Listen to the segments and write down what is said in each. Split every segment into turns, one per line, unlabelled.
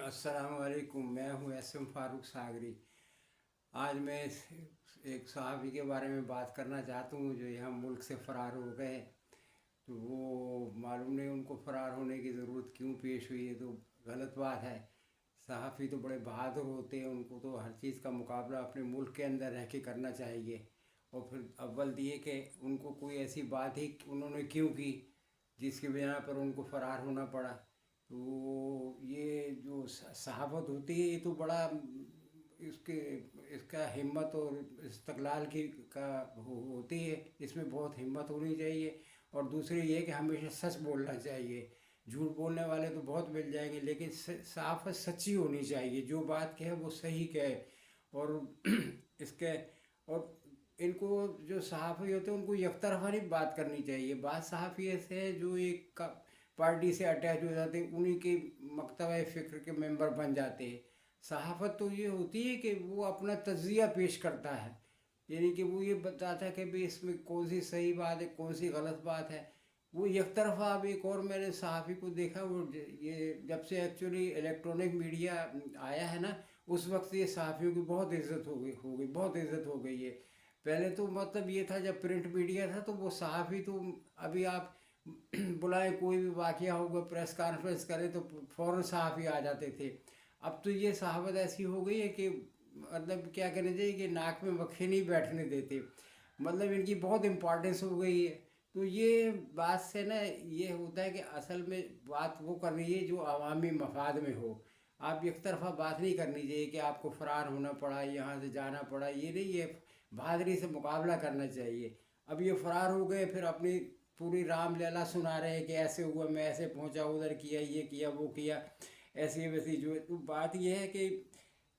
अस्सलाम वालेकुम। मैं हूँ एस.एम. फारूक सागरी। आज मैं एक सहाफ़ी के बारे में बात करना चाहता हूँ जो यहाँ मुल्क से फ़रार हो गए। तो वो मालूम नहीं उनको फ़रार होने की ज़रूरत क्यों पेश हुई है, तो गलत बात है। सहाफ़ी तो बड़े बहादुर होते हैं, उनको तो हर चीज़ का मुकाबला अपने मुल्क के अंदर रह के करना चाहिए। और फिर अव्वल ये कि उनको कोई ऐसी बात ही उन्होंने क्यों की जिसकी वजह पर उनको फ़रार होना पड़ा। तो ये जो सहाफ़त होती है, ये तो बड़ा इसके इसका हिम्मत और इस्तक़लाल की का होती है। इसमें बहुत हिम्मत होनी चाहिए। और दूसरी ये कि हमेशा सच बोलना चाहिए। झूठ बोलने वाले तो बहुत मिल जाएंगे, लेकिन सहाफ़त सच्ची होनी चाहिए। जो बात कहे वो सही कहे। और इसके और इनको जो सहाफ़ी होते हैं उनको एक तरफा नहीं बात करनी चाहिए। बात सहाफ़ी ऐसे है जो एक पार्टी से अटैच हो जाते हैं, उन्हीं के मकतब फ़िक्र के मेंबर बन जाते हैं। सहाफ़त तो ये होती है कि वो अपना तज़िया पेश करता है, यानी कि वो ये बताता है कि भाई इसमें कौन सी सही बात है, कौन सी गलत बात है। वो एक तरफा। अब एक और मैंने सहाफ़ी को देखा, वो ये जब से एक्चुअली इलेक्ट्रॉनिक मीडिया आया है ना, उस वक्त ये सहाफ़ियों की बहुत इज़्ज़त हो गई, बहुत इज़्ज़त हो गई है। पहले तो मतलब ये था जब प्रिंट मीडिया था तो वो सहाफ़ी तो अभी आप बुलाएं, कोई भी वाक़या होगा, प्रेस कॉन्फ्रेंस करें तो फ़ौरन सहाफ़ी आ जाते थे। अब तो ये सहाफ़त ऐसी हो गई है कि मतलब क्या कहना चाहिए कि नाक में मक्खी नहीं बैठने देते। मतलब इनकी बहुत इम्पोर्टेंस हो गई है। तो ये बात से ना ये होता है कि असल में बात वो करनी है जो अवामी मफाद में हो। आप एक तरफा बात नहीं करनी चाहिए कि आपको फ़रार होना पड़ा, यहाँ से जाना पड़ा, ये नहीं। ये बहादुरी से मुकाबला करना चाहिए। अब ये फ़रार हो गए, फिर अपनी पूरी राम लीला सुना रहे हैं कि ऐसे हुआ, मैं ऐसे पहुंचा, उधर किया, ये किया, वो किया, ऐसी वैसी। जो तो बात ये है कि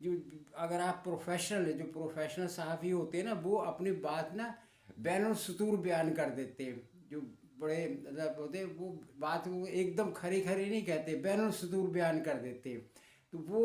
जो अगर आप प्रोफेशनल है, जो प्रोफेशनल सहाफ़ी होते हैं ना, वो अपनी बात ना बैनुल सतूर बयान कर देते हैं। जो बड़े मतलब होते हैं वो बात वो एकदम खरी खरी नहीं कहते, बैनुल सतूर बयान कर देते हैं। तो वो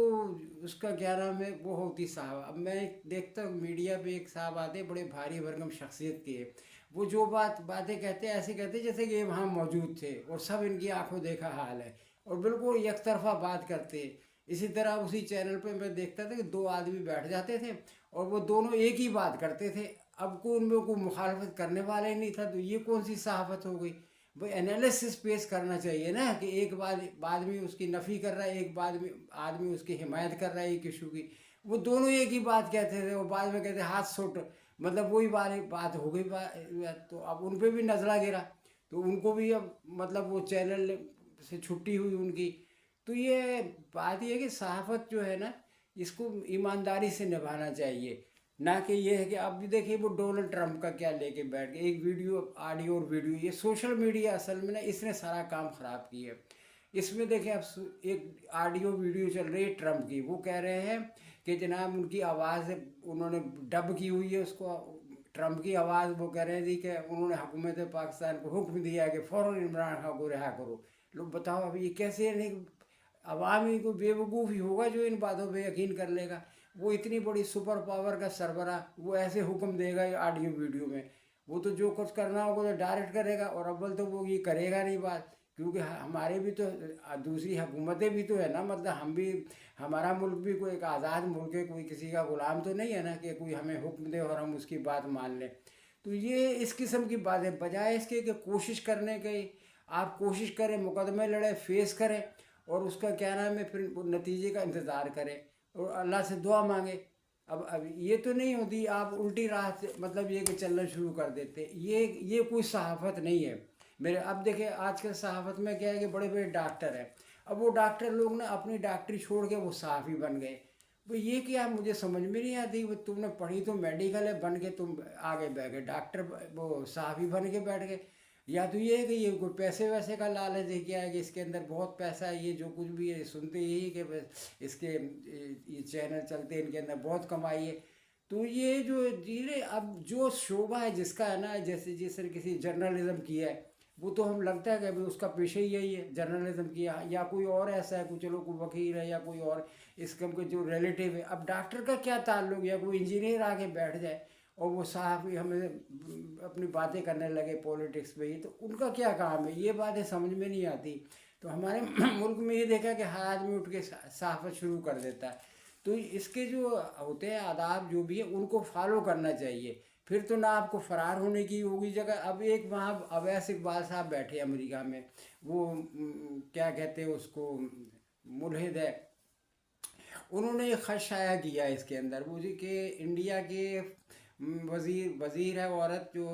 उसका क्या नाम है, वो होती साहब। अब मैं देखता हूँ मीडिया पे एक साहब आते हैं, बड़े भारी भरकम शख्सियत के। वो जो बातें कहते हैं ऐसे कहते हैं जैसे कि ये वहाँ मौजूद थे और सब इनकी आंखों देखा हाल है, और बिल्कुल एक तरफा बात करते हैं। इसी तरह उसी चैनल पे मैं देखता था कि दो आदमी बैठ जाते थे और वो दोनों एक ही बात करते थे। अब को उनमें कोई मुखालफत करने वाला ही नहीं था। तो ये कौन सी सहाफत हो गई भाई? एनालिसिस पेश करना चाहिए ना, कि एक आदमी उसकी नफ़ी कर रहा है, एक आदमी आदमी उसकी हिमायत कर रहा है एक इशू की। वो दोनों एक ही बात कहते थे और बाद में कहते हाथ सुट, मतलब वही बात हो गई। तो अब उन पर भी नजरा गिरा, तो उनको भी अब मतलब वो चैनल से छुट्टी हुई उनकी। तो ये बात ये है कि सहाफ़त जो है ना, इसको ईमानदारी से निभाना चाहिए। ना कि ये है कि अब भी देखिए वो डोनाल्ड ट्रंप का क्या लेके बैठ गए, एक वीडियो, ऑडियो और वीडियो। ये सोशल मीडिया असल में ना इसने सारा काम ख़राब किया है। इसमें देखिए अब एक ऑडियो वीडियो चल रही है ट्रंप की। वो कह रहे हैं कि जनाब उनकी आवाज़ उन्होंने डब की हुई है उसको, ट्रंप की आवाज़। वो कह रहे थी कि उन्होंने हुकूमत पाकिस्तान को हुक्म दिया है कि फ़ौरन इमरान खान को रिहा करो। लोग बताओ अब ये कैसे, नहीं अवाम ही को बेवकूफ़ ही होगा जो इन बातों पे यकीन कर लेगा। वो इतनी बड़ी सुपर पावर का सरबरा, वो ऐसे हुक्म देगा ऑडियो वीडियो में? वो तो जो कुछ करना होगा तो डायरेक्ट करेगा। और अव्वल तो वो ये करेगा नहीं बात, क्योंकि हमारे भी तो दूसरी हुकूमतें भी तो है ना। मतलब हम भी, हमारा मुल्क भी कोई एक आज़ाद मुल्क है, कोई किसी का ग़ुलाम तो नहीं है ना कि कोई हमें हुक्म दे और हम उसकी बात मान लें। तो ये इस किस्म की बातें, बजाय इसके कि कोशिश करने की, आप कोशिश करें, मुकदमे लड़े, फेस करें, और उसका क्या नाम है फिर नतीजे का इंतज़ार करें और अल्लाह से दुआ मांगे। अब ये तो नहीं होती, आप उल्टी राह से मतलब ये कि चलना शुरू कर देते। ये कोई सहाफ़त नहीं है मेरे। अब देखिए आजकल सहाफ़त में क्या है कि बड़े बड़े डॉक्टर हैं, अब वो डॉक्टर लोग ना अपनी डॉक्टरी छोड़ के वो सहाफ़ी बन गए। वो ये क्या, मुझे समझ में नहीं आती। वो तुमने पढ़ी तो मेडिकल है, बन के तुम आगे बैठ गए डॉक्टर, वो सहाफ़ी बन के बैठ गए। या तो ये है कि ये कोई पैसे वैसे का लालच है, क्या है कि इसके अंदर बहुत पैसा है, ये जो कुछ भी है सुनते यही कि बस इसके ये चैनल चलते हैं, इनके अंदर बहुत कमाई है। तो ये जो धीरे अब जो शोभा है जिसका है ना, जैसे जिसने किसी जर्नलिज्म किया है, वो तो हम लगता है कि अभी उसका पेशा ही यही है जर्नलिज्म किया। या कोई और ऐसा है, कोई चलो कोई वकील है या कोई और इसका कोई जो रिलेटिव है। अब डॉक्टर का क्या ताल्लुक, या कोई इंजीनियर आके बैठ जाए और वो साहब ही हमें अपनी बातें करने लगे पॉलिटिक्स पे ही, तो उनका क्या काम है? ये बातें समझ में नहीं आती। تو ہمارے ملک میں یہ دیکھا کہ ہر آدمی اٹھ کے صحافت شروع کر دیتا ہے. تو اس کے جو ہوتے ہیں آداب جو بھی ہے ان کو فالو کرنا چاہیے. پھر تو نہ آپ کو فرار ہونے کی ہوگی جگہ. اب ایک وہاں اویس اقبال صاحب بیٹھے امریکہ میں، وہ کیا کہتے ہیں اس کو، ملحد ہے. انہوں نے ایک خط شائع کیا اس کے اندر وہ جی کہ انڈیا کے وزیر ہے عورت جو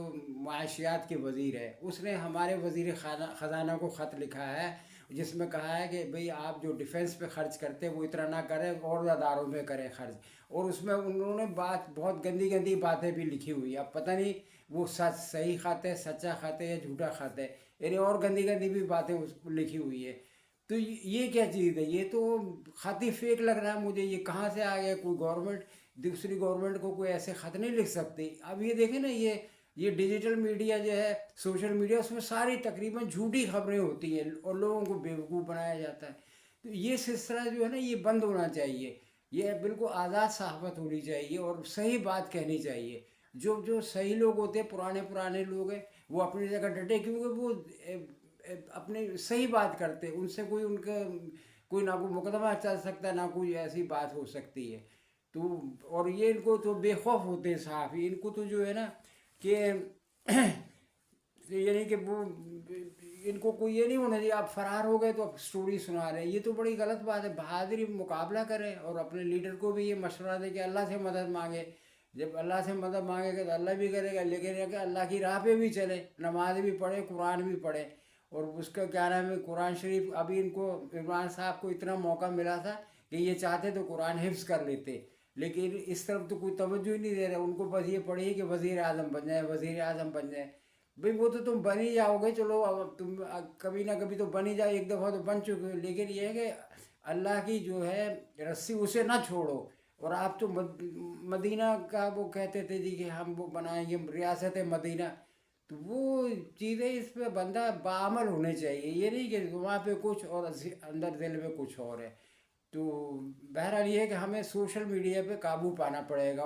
معاشیات کے وزیر ہے، اس نے ہمارے وزیر خزانہ کو خط لکھا ہے جس میں کہا ہے کہ بھئی آپ جو ڈیفنس پہ خرچ کرتے وہ اتنا نہ کریں اور اداروں میں کریں خرچ. اور اس میں انہوں نے بہت گندی گندی باتیں بھی لکھی ہوئی. اب پتہ نہیں وہ صحیح خط ہے، سچا خط ہے یا جھوٹا خط ہے، یعنی اور گندی گندی بھی باتیں اس لکھی ہوئی ہے. تو یہ کیا چیز ہے؟ یہ تو خط ہی فیک لگ رہا ہے مجھے. یہ کہاں سے آ گیا؟ کوئی گورنمنٹ دوسری گورنمنٹ کو کوئی ایسے خط نہیں لکھ سکتی. اب یہ دیکھیں نا، یہ ڈیجیٹل میڈیا جو ہے، سوشل میڈیا، اس میں ساری تقریباً جھوٹی خبریں ہوتی ہیں اور لوگوں کو بیوقوف بنایا جاتا ہے. تو یہ سلسلہ جو ہے نا یہ بند ہونا چاہیے. یہ بالکل آزاد صحافت ہونی چاہیے اور صحیح بات کہنی چاہیے. جو صحیح لوگ ہوتے ہیں، پرانے لوگ ہیں، وہ اپنی جگہ ڈٹے کیونکہ وہ اپنے صحیح بات کرتے. ان سے ان کا کوئی نہ کوئی مقدمہ چل سکتا ہے، نہ کوئی ایسی بات ہو سکتی ہے. تو اور یہ ان کو تو بے خوف ہوتے ہیں صحافی. ان کو تو جو ہے نا کہ یعنی کہ وہ ان کو کوئی یہ نہیں ہونا چاہیے آپ فرار ہو گئے تو آپ سٹوری سنا رہے ہیں. یہ تو بڑی غلط بات ہے. بہادری مقابلہ کریں اور اپنے لیڈر کو بھی یہ مشورہ دے کہ اللہ سے مدد مانگے. جب اللہ سے مدد مانگے گا تو اللہ بھی کرے گا، لیکن کہ اللہ کی راہ پہ بھی چلے، نماز بھی پڑھے، قرآن بھی پڑھے. اور اس کا کیا نام ہے، قرآن شریف. ابھی ان کو عمران صاحب کو اتنا موقع ملا تھا کہ یہ چاہتے تو قرآن حفظ کر لیتے، لیکن اس طرف تو کوئی توجہ ہی نہیں دے رہے. ان کو بس یہ پڑھی کہ وزیر اعظم بن جائیں، وزیر اعظم بن جائیں. بھئی وہ تو تم بن ہی جاؤ گے، چلو اب تم کبھی نہ کبھی تو بن ہی جاؤ. ایک دفعہ تو بن چکے ہو، لیکن یہ ہے کہ اللہ کی جو ہے رسی اسے نہ چھوڑو. اور آپ تو مدینہ کا وہ کہتے تھے جی کہ ہم وہ بنائیں گے ریاست مدینہ. تو وہ چیزیں اس پہ بندہ بعمل ہونے چاہیے. یہ نہیں کہ وہاں پہ کچھ اور اندر دل میں کچھ اور ہے. تو بہرحال یہ ہے کہ ہمیں سوشل میڈیا پہ قابو پانا پڑے گا.